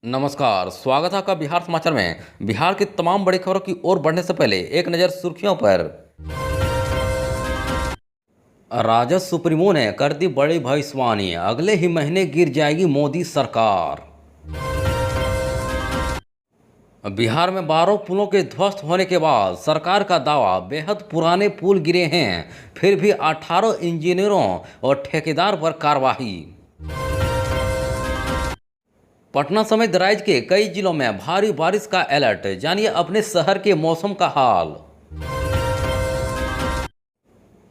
नमस्कार, स्वागत है आपका बिहार समाचार में। बिहार की तमाम बड़ी खबरों की ओर बढ़ने से पहले एक नज़र सुर्खियों पर। राजद सुप्रीमो ने कर दी बड़ी भविष्यवाणी, अगले ही महीने गिर जाएगी मोदी सरकार। बिहार में 12 पुलों के ध्वस्त होने के बाद सरकार का दावा, बेहद पुराने पुल गिरे हैं, फिर भी 18 इंजीनियरों और ठेकेदार पर कार्रवाई। पटना समेत राज्य के कई जिलों में भारी बारिश का अलर्ट, जानिए अपने शहर के मौसम का हाल।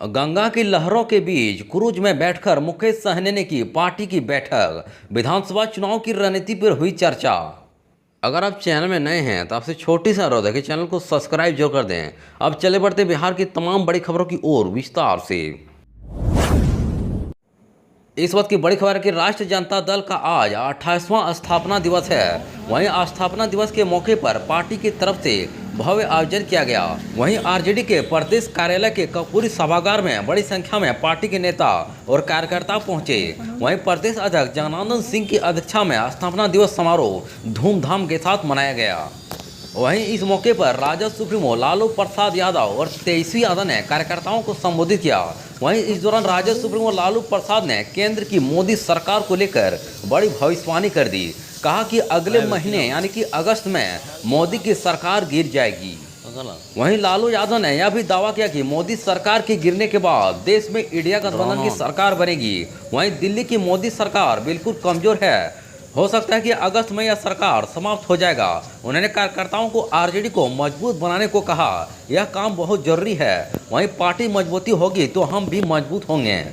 गंगा की लहरों के बीच क्रूज में बैठकर मुकेश सहनी ने की पार्टी की बैठक, विधानसभा चुनाव की रणनीति पर हुई चर्चा। अगर आप चैनल में नए हैं तो आपसे छोटी सी अनुरोध है कि चैनल को सब्सक्राइब जरूर कर दें। अब चले बढ़ते बिहार की तमाम बड़ी खबरों की ओर विस्तार से। इस वक्त की बड़ी खबर है कि राष्ट्रीय जनता दल का आज 28वां स्थापना दिवस है। वहीं स्थापना दिवस के मौके पर पार्टी की तरफ से भव्य आयोजन किया गया। वहीं आरजेडी के प्रदेश कार्यालय के कपूरी सभागार में बड़ी संख्या में पार्टी के नेता और कार्यकर्ता पहुंचे। वहीं प्रदेश अध्यक्ष जगदानंद सिंह की अध्यक्षता में स्थापना दिवस समारोह धूमधाम के साथ मनाया गया। वहीं इस मौके पर राजद सुप्रीमो लालू प्रसाद यादव और तेजस्वी यादव ने कार्यकर्ताओं को संबोधित किया। वहीं इस दौरान राजद सुप्रीमो लालू प्रसाद ने केंद्र की मोदी सरकार को लेकर बड़ी भविष्यवाणी कर दी। कहा कि अगले महीने यानी कि अगस्त में मोदी की सरकार गिर जाएगी। वहीं लालू यादव ने यह भी दावा किया कि मोदी सरकार के गिरने के बाद देश में इंडिया गठबंधन की सरकार बनेगी। वहीं दिल्ली की मोदी सरकार बिल्कुल कमजोर है, हो सकता है कि अगस्त में यह सरकार समाप्त हो जाएगा। उन्होंने कार्यकर्ताओं को आरजेडी को मजबूत बनाने को कहा, यह काम बहुत जरूरी है। वहीं पार्टी मजबूती होगी तो हम भी मजबूत होंगे।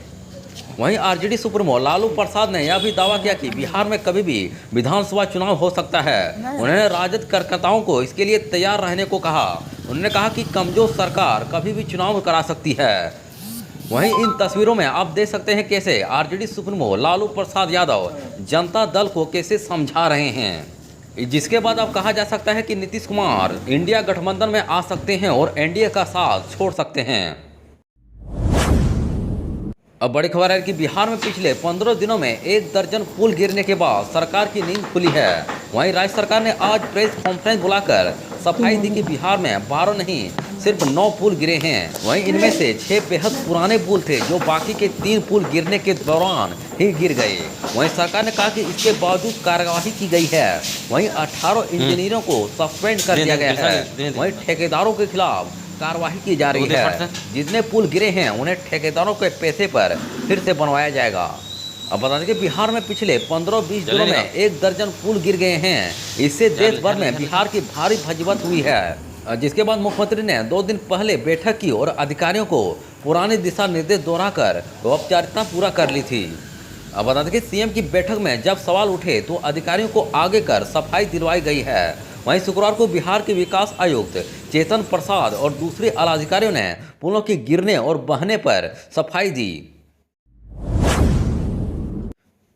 वहीं आरजेडी सुप्रीमो लालू प्रसाद ने यह भी दावा किया कि बिहार में कभी भी विधानसभा चुनाव हो सकता है। उन्होंने राजद कार्यकर्ताओं को इसके लिए तैयार रहने को कहा। उन्होंने कहा कि कमजोर सरकार कभी भी चुनाव करा सकती है। वहीं इन तस्वीरों में आप देख सकते हैं कैसे आरजेडी सुप्रीमो लालू प्रसाद यादव जनता दल को कैसे समझा रहे हैं, जिसके बाद अब कहा जा सकता है कि नीतीश कुमार इंडिया गठबंधन में आ सकते हैं और एनडीए का साथ छोड़ सकते हैं। अब बड़ी खबर है कि बिहार में पिछले 15 दिनों में 1 दर्जन पुल गिरने के बाद सरकार की नींद खुली है। वहीं राज्य सरकार ने आज प्रेस कॉन्फ्रेंस बुलाकर सफाई दी कि बिहार में 12 नहीं सिर्फ 9 पुल गिरे हैं। वहीं इनमें से 6 बेहद पुराने पुल थे जो बाकी के 3 पुल गिरने के दौरान ही गिर गए। वहीं सरकार ने कहा कि इसके बावजूद कार्रवाई की गई है। वहीं 18 इंजीनियरों को सस्पेंड कर दिया गया है। वहीं ठेकेदारों के खिलाफ कार्रवाई की जा रही है। जितने पुल गिरे हैं उन्हें ठेकेदारों के पैसे पर फिर से बनवाया जाएगा। अब बता दें कि बिहार में पिछले 15-20 दिनों में 1 दर्जन पुल गिर गए हैं। इससे देश भर में बिहार की भारी भजबत हुई है, जिसके बाद मुख्यमंत्री ने 2 दिन पहले बैठक की और अधिकारियों को पुराने दिशा निर्देश दोहराकर औपचारिकता पूरा कर ली थी। अब बता दें कि सीएम की बैठक में जब सवाल उठे तो अधिकारियों को आगे कर सफाई दिलवाई गई है। वहीं शुक्रवार को बिहार के विकास आयुक्त चेतन प्रसाद और दूसरे आला अधिकारियों ने पुलों के गिरने और बहने पर सफाई दी।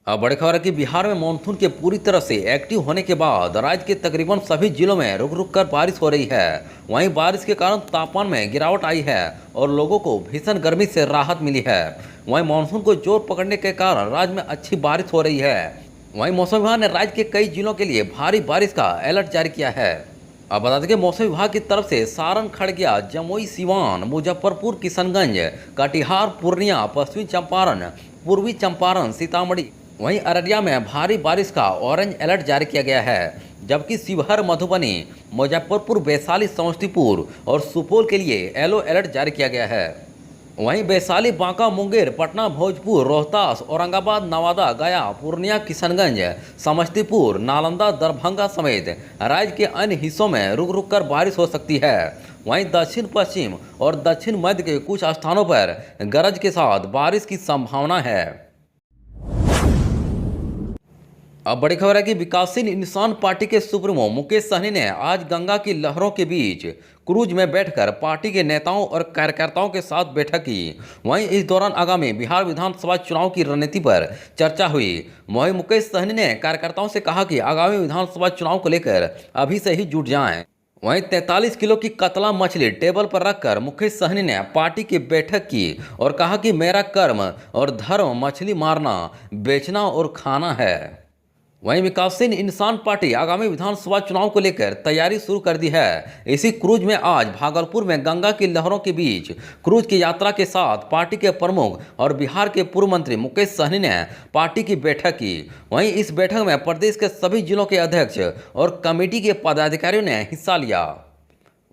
अब बड़ी खबर है कि बिहार में मानसून के पूरी तरह से एक्टिव होने के बाद राज्य के तकरीबन सभी जिलों में रुक रुक कर बारिश हो रही है। वहीं बारिश के कारण तापमान में गिरावट आई है और लोगों को भीषण गर्मी से राहत मिली है। वहीं मानसून को जोर पकड़ने के कारण राज्य में अच्छी बारिश हो रही है। वहीं मौसम विभाग ने राज्य के कई जिलों के लिए भारी बारिश का अलर्ट जारी किया है। अब बता दें कि मौसम विभाग की तरफ से सारण, खगड़िया, जमुई, सिवान, मुजफ्फरपुर, किशनगंज, कटिहार, पूर्णिया, पश्चिमी चंपारण, पूर्वी चंपारण, सीतामढ़ी, वहीं अररिया में भारी बारिश का ऑरेंज अलर्ट जारी किया गया है। जबकि शिवहर, मधुबनी, मुजफ्फरपुर, वैशाली, समस्तीपुर और सुपौल के लिए येलो अलर्ट जारी किया गया है। वहीं वैशाली, बांका, मुंगेर, पटना, भोजपुर, रोहतास, औरंगाबाद, नवादा, गया, पूर्णिया, किशनगंज, समस्तीपुर, नालंदा, दरभंगा समेत राज्य के अन्य हिस्सों में रुक रुक कर बारिश हो सकती है। वहीं दक्षिण पश्चिम और दक्षिण मध्य के कुछ स्थानों पर गरज के साथ बारिश की संभावना है। अब बड़ी खबर है कि विकासशील इंसान पार्टी के सुप्रीमो मुकेश सहनी ने आज गंगा की लहरों के बीच क्रूज में बैठकर पार्टी के नेताओं और कार्यकर्ताओं के साथ बैठक की। वहीं इस दौरान आगामी बिहार विधानसभा चुनाव की रणनीति पर चर्चा हुई। वहीं मुकेश सहनी ने कार्यकर्ताओं से कहा कि आगामी विधानसभा चुनाव को लेकर अभी से ही जुट जाएं। वहीं 43 किलो की कतला मछली टेबल पर रखकर मुकेश सहनी ने पार्टी की बैठक की और कहा कि मेरा कर्म और धर्म मछली मारना, बेचना और खाना है। वहीं विकासशील इंसान पार्टी आगामी विधानसभा चुनाव को लेकर तैयारी शुरू कर दी है। इसी क्रूज में आज भागलपुर में गंगा की लहरों के बीच क्रूज की यात्रा के साथ पार्टी के प्रमुख और बिहार के पूर्व मंत्री मुकेश सहनी ने पार्टी की बैठक की। वहीं इस बैठक में प्रदेश के सभी जिलों के अध्यक्ष और कमेटी के पदाधिकारियों ने हिस्सा लिया।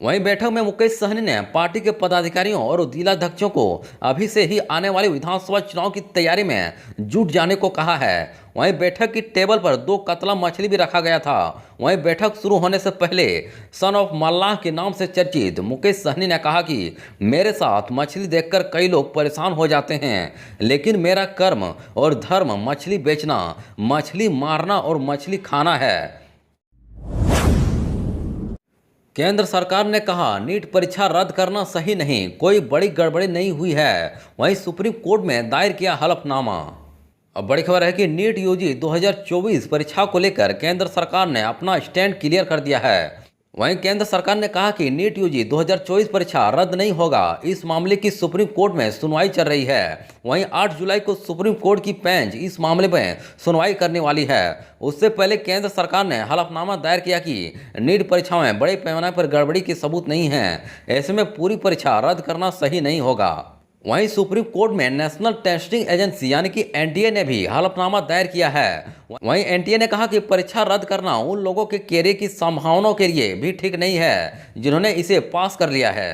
वहीं बैठक में मुकेश सहनी ने पार्टी के पदाधिकारियों और जिलाध्यक्षों को अभी से ही आने वाले विधानसभा चुनाव की तैयारी में जुट जाने को कहा है। वहीं बैठक की टेबल पर 2 कतला मछली भी रखा गया था। वहीं बैठक शुरू होने से पहले सन ऑफ मल्लाह के नाम से चर्चित मुकेश सहनी ने कहा कि मेरे साथ मछली देखकर कई लोग परेशान हो जाते हैं, लेकिन मेरा कर्म और धर्म मछली बेचना, मछली मारना और मछली खाना है। केंद्र सरकार ने कहा नीट परीक्षा रद्द करना सही नहीं, कोई बड़ी गड़बड़ी नहीं हुई है। वहीं सुप्रीम कोर्ट में दायर किया हलफनामा। अब बड़ी खबर है कि नीट यूजी 2024 परीक्षा को लेकर केंद्र सरकार ने अपना स्टैंड क्लियर कर दिया है। वहीं केंद्र सरकार ने कहा कि नीट यूजी 2024 परीक्षा रद्द नहीं होगा। इस मामले की सुप्रीम कोर्ट में सुनवाई चल रही है। वहीं 8 जुलाई को सुप्रीम कोर्ट की बेंच इस मामले में सुनवाई करने वाली है। उससे पहले केंद्र सरकार ने हलफनामा दायर किया कि नीट परीक्षा में बड़े पैमाने पर गड़बड़ी के सबूत नहीं हैं, ऐसे में पूरी परीक्षा रद्द करना सही नहीं होगा। वहीं सुप्रीम कोर्ट में नेशनल टेस्टिंग एजेंसी यानी कि एनटीए ने भी हलफनामा दायर किया है। वहीं एनटीए ने कहा कि परीक्षा रद्द करना उन लोगों के कैरियर की संभावनाओं के लिए भी ठीक नहीं है जिन्होंने इसे पास कर लिया है।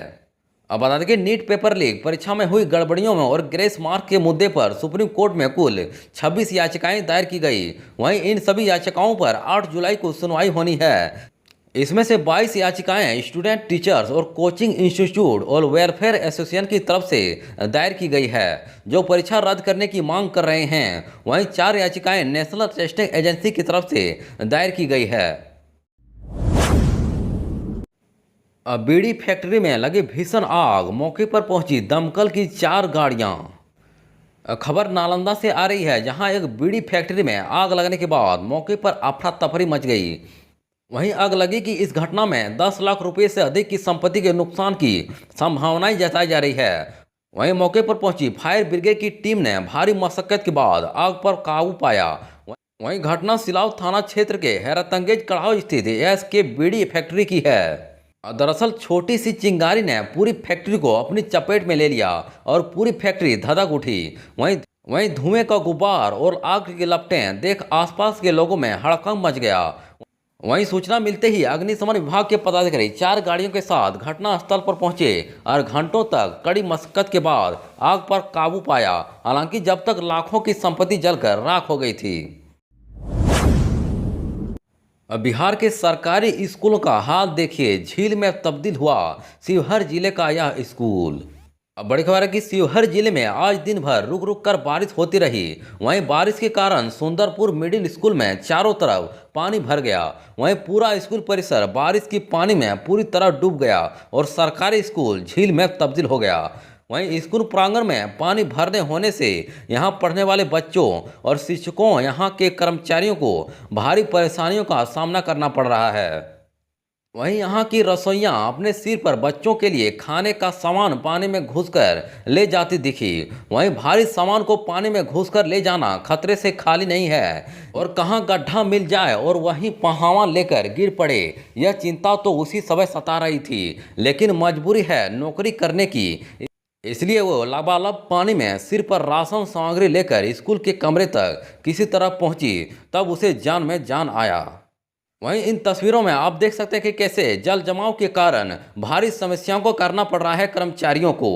अब बता दें कि नीट पेपर लीक परीक्षा में हुई गड़बड़ियों में और ग्रेस मार्क के मुद्दे पर सुप्रीम कोर्ट में कुल 26 याचिकाएं दायर की गई। वहीं इन सभी याचिकाओं पर 8 जुलाई को सुनवाई होनी है। इसमें से 22 याचिकाएं स्टूडेंट, टीचर्स और कोचिंग इंस्टीट्यूट और वेलफेयर एसोसिएशन की तरफ से दायर की गई है, जो परीक्षा रद्द करने की मांग कर रहे हैं। वहीं 4 याचिकाएं नेशनल टेस्टिंग एजेंसी की तरफ से दायर की गई है। बीड़ी फैक्ट्री में लगी भीषण आग, मौके पर पहुंची दमकल की 4 गाड़ियां। खबर नालंदा से आ रही है, जहां एक बीड़ी फैक्ट्री में आग लगने के बाद मौके पर अफरा तफरी मच गई। वहीं आग लगी कि इस घटना में 10 लाख रुपए से अधिक की संपत्ति के नुकसान की संभावनाएं जताई जा रही है। वहीं मौके पर पहुंची फायर ब्रिगेड की टीम ने भारी मशक्कत के बाद आग पर काबू पाया। वहीं घटना सिलाव थाना क्षेत्र के हैरतअंगेज कड़ाव स्थित एसके बीड़ी फैक्ट्री की है। दरअसल छोटी सी चिंगारी ने पूरी फैक्ट्री को अपनी चपेट में ले लिया और पूरी फैक्ट्री धधक उठी। वहीं धुएं का गुब्बार और आग की लपटें देख आसपास के लोगों में हड़कंप मच गया। वहीं सूचना मिलते ही अग्निशमन विभाग के पदाधिकारी 4 गाड़ियों के साथ घटनास्थल पर पहुंचे और घंटों तक कड़ी मशक्कत के बाद आग पर काबू पाया। हालांकि जब तक लाखों की संपत्ति जलकर राख हो गई थी। बिहार के सरकारी स्कूलों का हाल देखिए, झील में तब्दील हुआ शिवहर जिले का यह स्कूल। अब बड़ी खबर है कि शिवहर जिले में आज दिन भर रुक रुक कर बारिश होती रही। वहीं बारिश के कारण सुंदरपुर मिडिल स्कूल में चारों तरफ पानी भर गया। वहीं पूरा स्कूल परिसर बारिश की पानी में पूरी तरह डूब गया और सरकारी स्कूल झील में तब्दील हो गया। वहीं स्कूल प्रांगण में पानी भरने होने से यहां पढ़ने वाले बच्चों और शिक्षकों, यहां के कर्मचारियों को भारी परेशानियों का सामना करना पड़ रहा है। वहीं यहाँ की रसोइयाँ अपने सिर पर बच्चों के लिए खाने का सामान पानी में घुसकर ले जाती दिखी। वहीं भारी सामान को पानी में घुसकर ले जाना खतरे से खाली नहीं है और कहाँ गड्ढा मिल जाए और वहीं पहावा लेकर गिर पड़े, यह चिंता तो उसी समय सता रही थी। लेकिन मजबूरी है नौकरी करने की, इसलिए वो लबालब पानी में सिर पर राशन सामग्री लेकर स्कूल के कमरे तक किसी तरह पहुंची, तब उसे जान में जान आया। वहीं इन तस्वीरों में आप देख सकते हैं कि कैसे जल जमाव के कारण भारी समस्याओं को करना पड़ रहा है कर्मचारियों को।